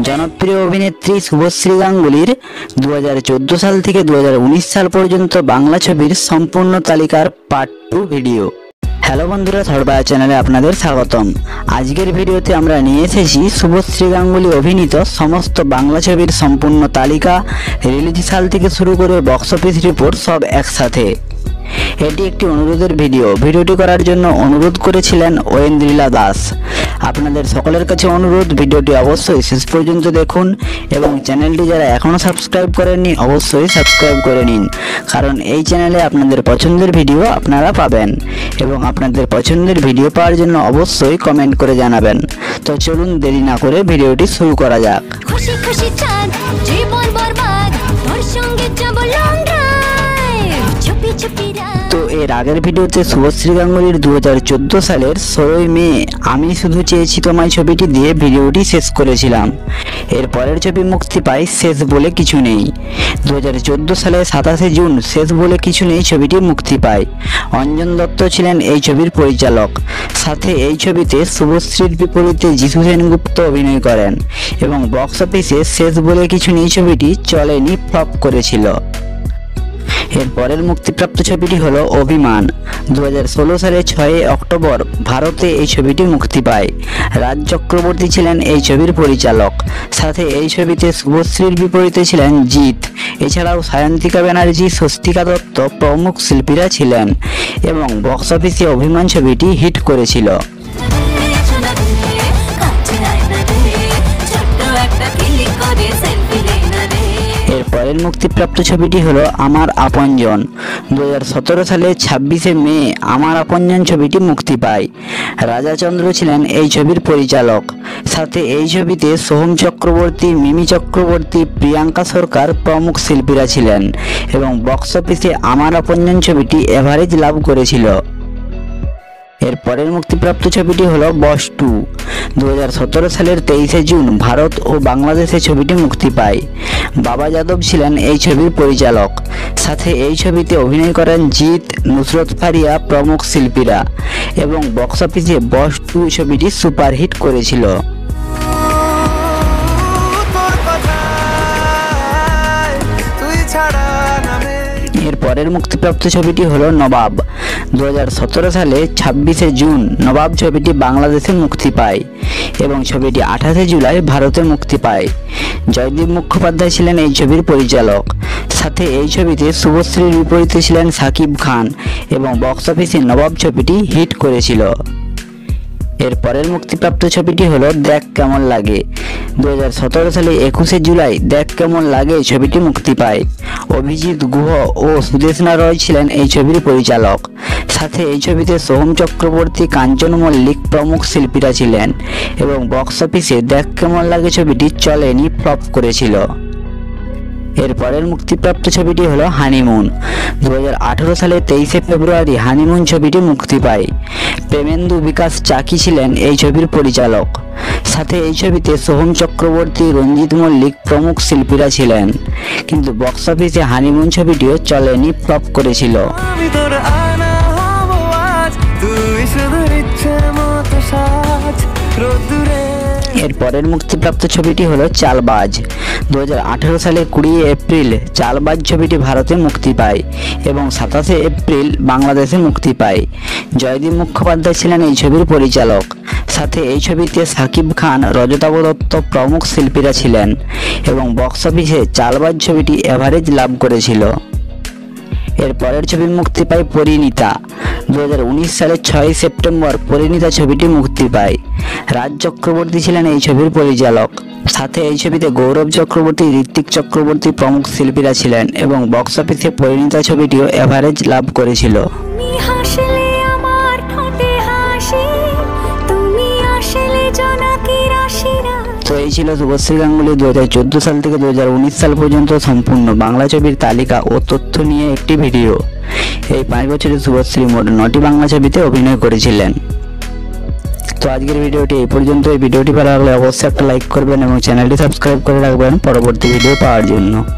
জনপ্রিয় অভিনেত্রী শুভশ্রী গাঙ্গুলির 2014 সাল থেকে 2019 সাল পর্যন্ত বাংলা ছবির সম্পূর্ণ তালিকার পার্ট 2 ভিডিও। হ্যালো বন্ধুরা, থরবায়া চ্যানেলে আপনাদের স্বাগতম। আজকের ভিডিওতে আমরা নিয়ে এসেছি শুভশ্রী গাঙ্গুলি অভিনীত সমস্ত বাংলা ছবির সম্পূর্ণ তালিকা, রিলিজ সাল থেকে শুরু করে বক্স অফিস রিপোর্ট সব একসাথে। এটি একটি অনুরোধের ভিডিও। ভিডিওটি করার জন্য অনুরোধ করেছিলেন ঐন্দ্রিলা দাস। আপনাদের সকলের কাছে অনুরোধ, ভিডিওটি অবশ্যই শেষ পর্যন্ত দেখুন এবং চ্যানেলটি যারা এখনও সাবস্ক্রাইব করেননি অবশ্যই সাবস্ক্রাইব করে নিন, কারণ এই চ্যানেলে আপনাদের পছন্দের ভিডিও আপনারা পাবেন এবং আপনাদের পছন্দের ভিডিও পাওয়ার জন্য অবশ্যই কমেন্ট করে জানাবেন। তো চলুন দেরি না করে ভিডিওটি শুরু করা যাক। খুশি খুশি চাঁদ জীবন বরবাদ, তোর সঙ্গে যাব লং ড্রাইভ, চুপি চুপি তো এর আগের ভিডিওতে শুভশ্রী গাঙ্গুলির 2014 সালের 16 মে আমি শুধু চেয়েছি তোমায় ছবিটি দিয়ে ভিডিওটি শেষ করেছিলাম। এর পরের ছবি মুক্তি পায় শেষ বলে কিছু নেই। 2014 সালের 27 জুন শেষ বলে কিছু নেই ছবিটি মুক্তি পায়। অঞ্জন দত্ত ছিলেন এই ছবির পরিচালক। সাথে এই ছবিতে শুভশ্রীর বিপরীতে যিশু সেনগুপ্ত অভিনয় করেন এবং বক্স অফিসে শেষ বলে কিছু নেই ছবিটি চলেনি, ফ্লপ করেছিল। এর পরের মুক্তিপ্রাপ্ত ছবিটি হলো অভিমান। 2016 সালের 6 অক্টোবর ভারতে এই ছবিটি মুক্তি পায়। রাজ চক্রবর্তী ছিলেন এই ছবির পরিচালক। সাথে এই ছবিতে শুভশ্রীর বিপরীতে ছিলেন জিৎ। এছাড়াও সায়ন্তিকা ব্যানার্জি, স্বস্তিকা দত্ত প্রমুখ শিল্পীরা ছিলেন এবং বক্স অফিসে অভিমান ছবিটি হিট করেছিল। এর পরের মুক্তিপ্রাপ্ত ছবিটি হলো আমার আপনজন। 2017 সালের 26 মে আমার আপনজন ছবিটি মুক্তি পায়। রাজা চন্দ্র ছিলেন এই ছবির পরিচালক। সাথে এই ছবিতে সোহম চক্রবর্তী, মিমি চক্রবর্তী, প্রিয়াঙ্কা সরকার প্রমুখ শিল্পীরা ছিলেন এবং বক্স অফিসে আমার আপনজন ছবিটি এভারেজ লাভ করেছিল। এর পরের মুক্তিপ্রাপ্ত ছবিটি হলো বস 2। 2017 সালের 23 জুন ভারত ও বাংলাদেশে ছবিটি মুক্তি পায়। বাবা যাদব ছিলেন এই ছবির পরিচালক। সাথে এই ছবিতে অভিনয় করেন জিৎ, নুসরত ফারিয়া প্রমুখ শিল্পীরা এবং বক্স অফিসে বস 2 ছবিটি সুপারহিট করেছিল। এর পরের মুক্তিপ্রাপ্ত ছবিটি হলো নবাব। 2017 সালে 26 জুন নবাব ছবিটি বাংলাদেশে মুক্তি পায় এবং ছবিটি 28 জুলাই ভারতে মুক্তি পায়। জয়দীপ মুখোপাধ্যায় ছিলেন এই ছবির পরিচালক। সাথে এই ছবিতে শুভশ্রীর বিপরীতে ছিলেন শাকিব খান এবং বক্স অফিসে নবাব ছবিটি হিট করেছিল। এর পরের মুক্তিপ্রাপ্ত ছবিটি হলো দেখ কেমন লাগে। 2017 সালে 21 জুলাই দেখ কেমন লাগে ছবিটি মুক্তি পায়। অভিজিৎ গুহ ও সুদেষ্ণা রয় ছিলেন এই ছবির পরিচালক। সাথে এই ছবিতে সোহম চক্রবর্তী, কাঞ্চন মল্লিক প্রমুখ শিল্পীরা ছিলেন এবং বক্স অফিসে দেখ কেমন লাগে ছবিটি চলেনি, ফ্লপ করেছিল। এর পরের মুক্তিপ্রাপ্ত ছবিটি হলো হানিমুন। 2018 সালে 23 ফেব্রুয়ারি হানিমুন ছবিটি মুক্তি পায়। প্রেমেন্দু বিকাশ চাকি ছিলেন এই ছবির পরিচালক। সাথে এই ছবিতে সোহম চক্রবর্তী, রঞ্জিত মল্লিক প্রমুখ শিল্পীরা ছিলেন, কিন্তু বক্স অফিসে হানিমুন ছবিটিও চলেনি, ফ্লপ করেছিল। এর পরের মুক্তিপ্রাপ্ত ছবিটি হলো চালবাজ। 2018 সালে 20 এপ্রিল চালবাজ ছবিটি ভারতে মুক্তি পায় এবং 27 এপ্রিল বাংলাদেশে মুক্তি পায়। জয়দীপ মুখোপাধ্যায় ছিলেন এই ছবির পরিচালক। সাথে এই ছবিতে শাকিব খান, রজতাভ দত্ত প্রমুখ শিল্পীরা ছিলেন এবং বক্স অফিসে চালবাজ ছবিটি এভারেজ লাভ করেছিল। এর পরের ছবি মুক্তি পায় পরিণীতা। 2019 সালের 6 সেপ্টেম্বর পরিণীতা ছবিটি মুক্তি পায়। রাজ চক্রবর্তী ছিলেন এই ছবির পরিচালক। সাথে এই ছবিতে গৌরব চক্রবর্তী, ঋত্বিক চক্রবর্তী প্রমুখ শিল্পীরা ছিলেন এবং বক্স অফিসে পরিণীতা ছবিটিও এভারেজ লাভ করেছিল। তো এই ছিল শুভশ্রী গাঙ্গুলি 2014 সাল থেকে 2019 সাল পর্যন্ত সম্পূর্ণ বাংলা ছবির তালিকা ও তথ্য নিয়ে একটি ভিডিও। এই 5 বছরে শুভশ্রী মোট 9টি বাংলা ছবিতে অভিনয় করেছিলেন। তো আজকের ভিডিওটি এই পর্যন্ত। এই ভিডিওটি ভালো লাগলে অবশ্যই একটা লাইক করবেন এবং চ্যানেলটি সাবস্ক্রাইব করে রাখবেন পরবর্তী ভিডিও পাওয়ার জন্য।